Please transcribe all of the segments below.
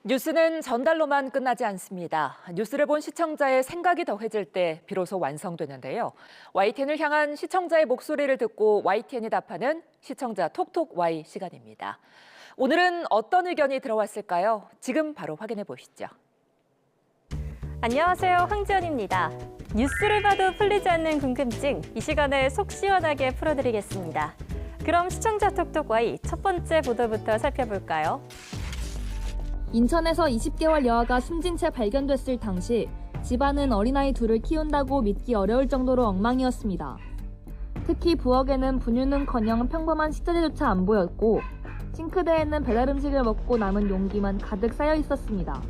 뉴스는 전달로만 끝나지 않습니다. 뉴스를 본 시청자의 생각이 더해질 때 비로소 완성되는데요. YTN을 향한 시청자의 목소리를 듣고 YTN이 답하는 시청자 톡톡 Y 시간입니다. 오늘은 어떤 의견이 들어왔을까요? 지금 바로 확인해 보시죠. 안녕하세요, 황지연입니다. 뉴스를 봐도 풀리지 않는 궁금증, 이 시간에 속 시원하게 풀어드리겠습니다. 그럼 시청자 톡톡 Y 첫 번째 보도부터 살펴볼까요? 인천에서 20개월 여아가 숨진 채 발견됐을 당시 집안은 어린아이 둘을 키운다고 믿기 어려울 정도로 엉망이었습니다. 특히 부엌에는 분유는커녕 평범한 식자재조차 안 보였고 싱크대에는 배달 음식을 먹고 남은 용기만 가득 쌓여 있었습니다.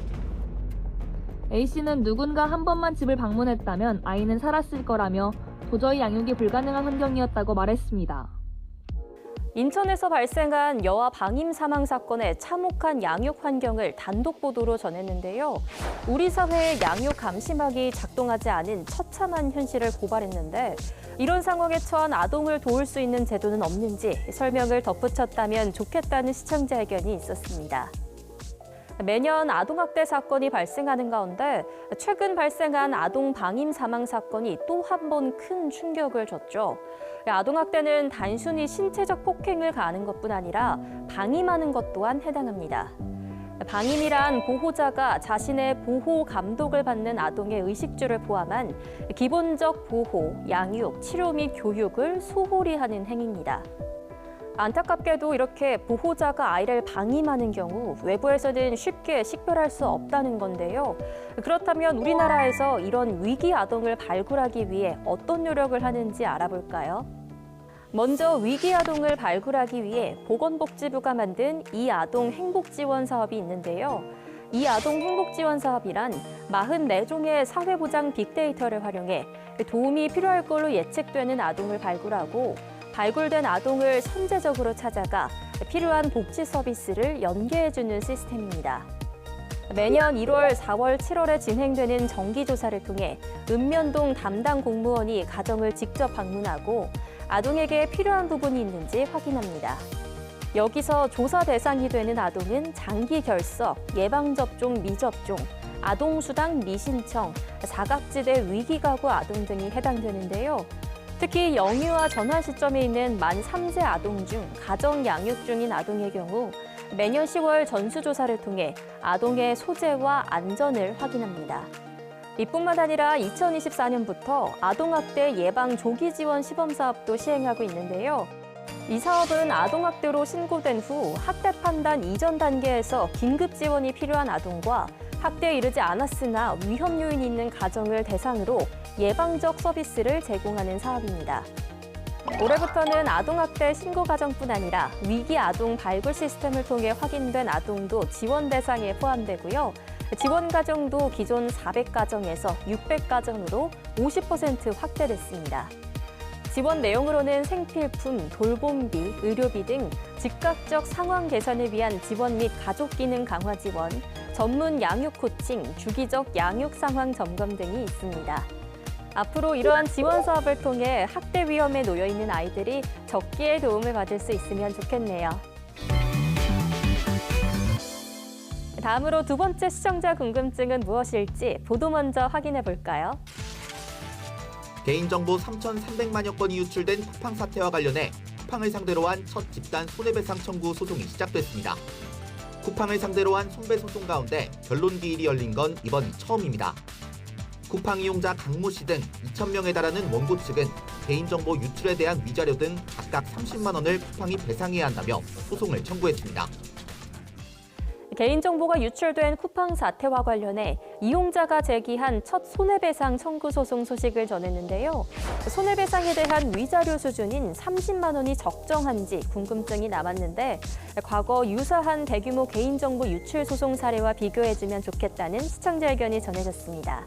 A씨는 누군가 한 번만 집을 방문했다면 아이는 살았을 거라며 도저히 양육이 불가능한 환경이었다고 말했습니다. 인천에서 발생한 여아 방임 사망 사건의 참혹한 양육 환경을 단독 보도로 전했는데요. 우리 사회의 양육 감시막이 작동하지 않은 처참한 현실을 고발했는데 이런 상황에 처한 아동을 도울 수 있는 제도는 없는지 설명을 덧붙였다면 좋겠다는 시청자 의견이 있었습니다. 매년 아동학대 사건이 발생하는 가운데 최근 발생한 아동 방임 사망 사건이 또 한 번 큰 충격을 줬죠. 아동학대는 단순히 신체적 폭행을 가하는 것뿐 아니라 방임하는 것 또한 해당합니다. 방임이란 보호자가 자신의 보호 감독을 받는 아동의 의식주를 포함한 기본적 보호, 양육, 치료 및 교육을 소홀히 하는 행위입니다. 안타깝게도 이렇게 보호자가 아이를 방임하는 경우 외부에서는 쉽게 식별할 수 없다는 건데요. 그렇다면 우리나라에서 이런 위기 아동을 발굴하기 위해 어떤 노력을 하는지 알아볼까요? 먼저 위기 아동을 발굴하기 위해 보건복지부가 만든 이 아동 행복지원 사업이 있는데요. 이 아동 행복지원 사업이란 44종의 사회보장 빅데이터를 활용해 도움이 필요할 걸로 예측되는 아동을 발굴하고 발굴된 아동을 선제적으로 찾아가 필요한 복지 서비스를 연계해주는 시스템입니다. 매년 1월, 4월, 7월에 진행되는 정기조사를 통해 읍면동 담당 공무원이 가정을 직접 방문하고 아동에게 필요한 부분이 있는지 확인합니다. 여기서 조사 대상이 되는 아동은 장기 결석, 예방접종 미접종, 아동수당 미신청, 사각지대 위기가구 아동 등이 해당되는데요. 특히 영유아 전환 시점에 있는 만 3세 아동 중 가정 양육 중인 아동의 경우 매년 10월 전수조사를 통해 아동의 소재와 안전을 확인합니다. 이뿐만 아니라 2024년부터 아동학대 예방 조기 지원 시범 사업도 시행하고 있는데요. 이 사업은 아동학대로 신고된 후 학대 판단 이전 단계에서 긴급 지원이 필요한 아동과 학대에 이르지 않았으나 위험 요인이 있는 가정을 대상으로 예방적 서비스를 제공하는 사업입니다. 올해부터는 아동학대 신고 가정뿐 아니라 위기 아동 발굴 시스템을 통해 확인된 아동도 지원 대상에 포함되고요. 지원 가정도 기존 400가정에서 600가정으로 50% 확대됐습니다. 지원 내용으로는 생필품, 돌봄비, 의료비 등 즉각적 상황 개선을 위한 지원 및 가족 기능 강화 지원, 전문 양육 코칭, 주기적 양육 상황 점검 등이 있습니다. 앞으로 이러한 지원 사업을 통해 학대 위험에 놓여 있는 아이들이 적기에 도움을 받을 수 있으면 좋겠네요. 다음으로 두 번째 시청자 궁금증은 무엇일지 보도 먼저 확인해 볼까요? 개인정보 3,300만여 건이 유출된 쿠팡 사태와 관련해 쿠팡을 상대로 한 첫 집단 손해배상 청구 소송이 시작됐습니다. 쿠팡을 상대로 한 손배 소송 가운데 변론 기일이 열린 건 이번이 처음입니다. 쿠팡 이용자 강모 씨 등 2,000명에 달하는 원고 측은 개인정보 유출에 대한 위자료 등 각각 30만 원을 쿠팡이 배상해야 한다며 소송을 청구했습니다. 개인정보가 유출된 쿠팡 사태와 관련해 이용자가 제기한 첫 손해배상 청구 소송 소식을 전했는데요. 손해배상에 대한 위자료 수준인 30만 원이 적정한지 궁금증이 남았는데 과거 유사한 대규모 개인정보 유출 소송 사례와 비교해주면 좋겠다는 시청자 의견이 전해졌습니다.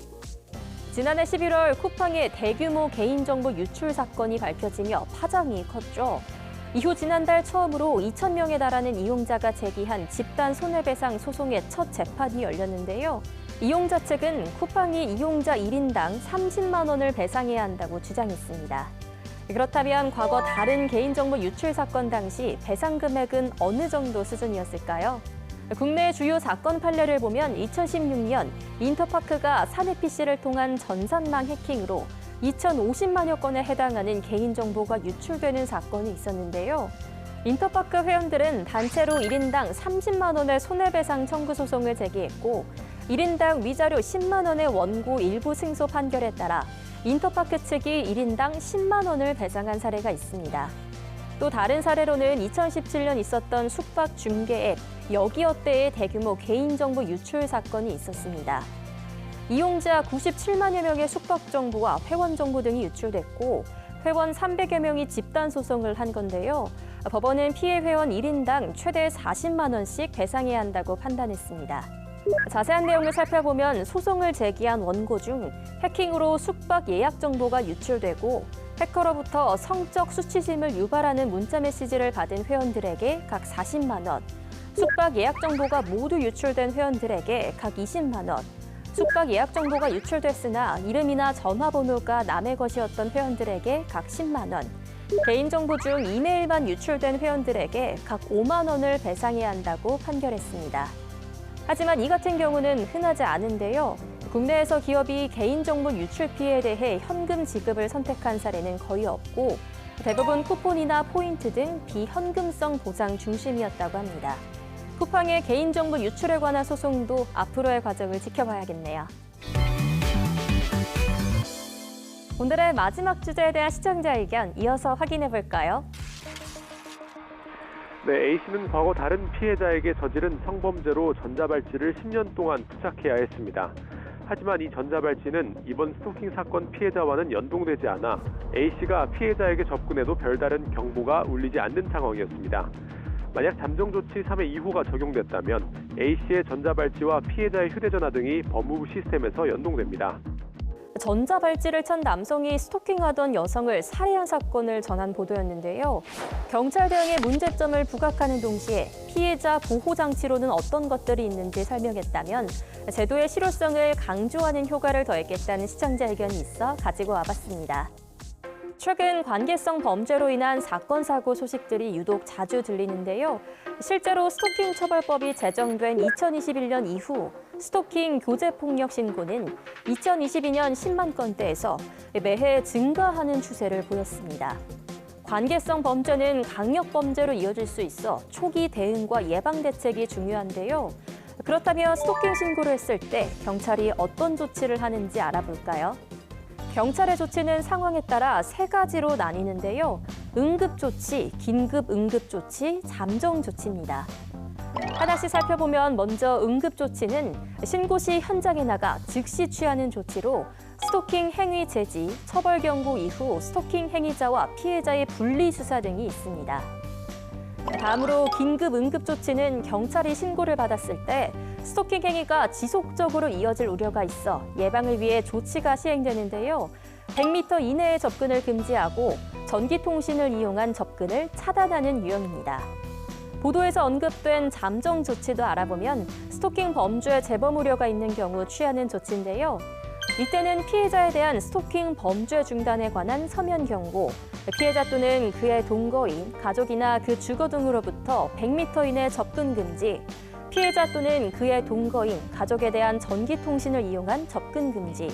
지난해 11월 쿠팡의 대규모 개인정보 유출 사건이 밝혀지며 파장이 컸죠. 이후 지난달 처음으로 2,000명에 달하는 이용자가 제기한 집단 손해배상 소송의 첫 재판이 열렸는데요. 이용자 측은 쿠팡이 이용자 1인당 30만 원을 배상해야 한다고 주장했습니다. 그렇다면 과거 다른 개인정보 유출 사건 당시 배상 금액은 어느 정도 수준이었을까요? 국내 주요 사건 판례를 보면 2016년 인터파크가 사내 PC를 통한 전산망 해킹으로 2,050만여 건에 해당하는 개인정보가 유출되는 사건이 있었는데요. 인터파크 회원들은 단체로 1인당 30만 원의 손해배상 청구 소송을 제기했고 1인당 위자료 10만 원의 원고 일부 승소 판결에 따라 인터파크 측이 1인당 10만 원을 배상한 사례가 있습니다. 또 다른 사례로는 2017년 있었던 숙박 중개 앱 여기어때의 대규모 개인정보 유출 사건이 있었습니다. 이용자 97만여 명의 숙박 정보와 회원 정보 등이 유출됐고 회원 300여 명이 집단 소송을 한 건데요. 법원은 피해 회원 1인당 최대 40만 원씩 배상해야 한다고 판단했습니다. 자세한 내용을 살펴보면 소송을 제기한 원고 중 해킹으로 숙박 예약 정보가 유출되고 해커로부터 성적 수치심을 유발하는 문자 메시지를 받은 회원들에게 각 40만 원, 숙박 예약 정보가 모두 유출된 회원들에게 각 20만 원, 숙박 예약 정보가 유출됐으나 이름이나 전화번호가 남의 것이었던 회원들에게 각 10만 원, 개인정보 중 이메일만 유출된 회원들에게 각 5만 원을 배상해야 한다고 판결했습니다. 하지만 이 같은 경우는 흔하지 않은데요. 국내에서 기업이 개인정보 유출 피해에 대해 현금 지급을 선택한 사례는 거의 없고 대부분 쿠폰이나 포인트 등 비현금성 보상 중심이었다고 합니다. 쿠팡의 개인정보 유출에 관한 소송도 앞으로의 과정을 지켜봐야겠네요. 오늘의 마지막 주제에 대한 시청자 의견 이어서 확인해 볼까요? 네, A씨는 과거 다른 피해자에게 저지른 성범죄로 전자발찌를 10년 동안 투착해야 했습니다. 하지만 이 전자발찌는 이번 스토킹 사건 피해자와는 연동되지 않아 A씨가 피해자에게 접근해도 별다른 경보가 울리지 않는 상황이었습니다. 만약 잠정조치 3회 2호가 적용됐다면 A씨의 전자발찌와 피해자의 휴대전화 등이 법무부 시스템에서 연동됩니다. 전자발찌를 찬 남성이 스토킹하던 여성을 살해한 사건을 전한 보도였는데요. 경찰 대응의 문제점을 부각하는 동시에 피해자 보호장치로는 어떤 것들이 있는지 설명했다면 제도의 실효성을 강조하는 효과를 더했겠다는 시청자 의견이 있어 가지고 와봤습니다. 최근 관계성 범죄로 인한 사건, 사고 소식들이 유독 자주 들리는데요. 실제로 스토킹 처벌법이 제정된 2021년 이후 스토킹 교제폭력 신고는 2022년 10만 건대에서 매해 증가하는 추세를 보였습니다. 관계성 범죄는 강력 범죄로 이어질 수 있어 초기 대응과 예방 대책이 중요한데요. 그렇다면 스토킹 신고를 했을 때 경찰이 어떤 조치를 하는지 알아볼까요? 경찰의 조치는 상황에 따라 세 가지로 나뉘는데요. 응급조치, 긴급응급조치, 잠정조치입니다. 하나씩 살펴보면 먼저 응급조치는 신고 시 현장에 나가 즉시 취하는 조치로 스토킹 행위 제지, 처벌 경고 이후 스토킹 행위자와 피해자의 분리 수사 등이 있습니다. 다음으로 긴급응급조치는 경찰이 신고를 받았을 때 스토킹 행위가 지속적으로 이어질 우려가 있어 예방을 위해 조치가 시행되는데요. 100m 이내의 접근을 금지하고 전기통신을 이용한 접근을 차단하는 유형입니다. 보도에서 언급된 잠정 조치도 알아보면 스토킹 범죄 재범 우려가 있는 경우 취하는 조치인데요. 이때는 피해자에 대한 스토킹 범죄 중단에 관한 서면 경고, 피해자 또는 그의 동거인, 가족이나 그 주거 등으로부터 100m 이내 접근 금지, 피해자 또는 그의 동거인, 가족에 대한 전기통신을 이용한 접근 금지,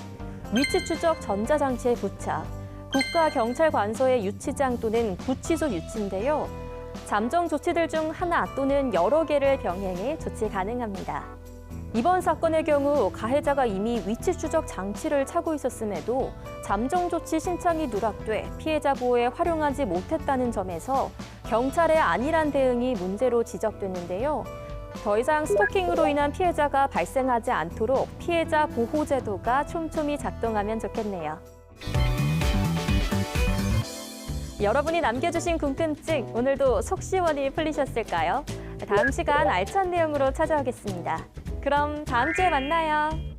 위치 추적 전자장치의 부착, 국가경찰관서의 유치장 또는 구치소 유치인데요. 잠정 조치들 중 하나 또는 여러 개를 병행해 조치 가능합니다. 이번 사건의 경우 가해자가 이미 위치 추적 장치를 차고 있었음에도 잠정 조치 신청이 누락돼 피해자 보호에 활용하지 못했다는 점에서 경찰의 안일한 대응이 문제로 지적됐는데요. 더 이상 스토킹으로 인한 피해자가 발생하지 않도록 피해자 보호 제도가 촘촘히 작동하면 좋겠네요. 여러분이 남겨주신 궁금증 오늘도 속 시원히 풀리셨을까요? 다음 시간 알찬 내용으로 찾아오겠습니다. 그럼 다음 주에 만나요.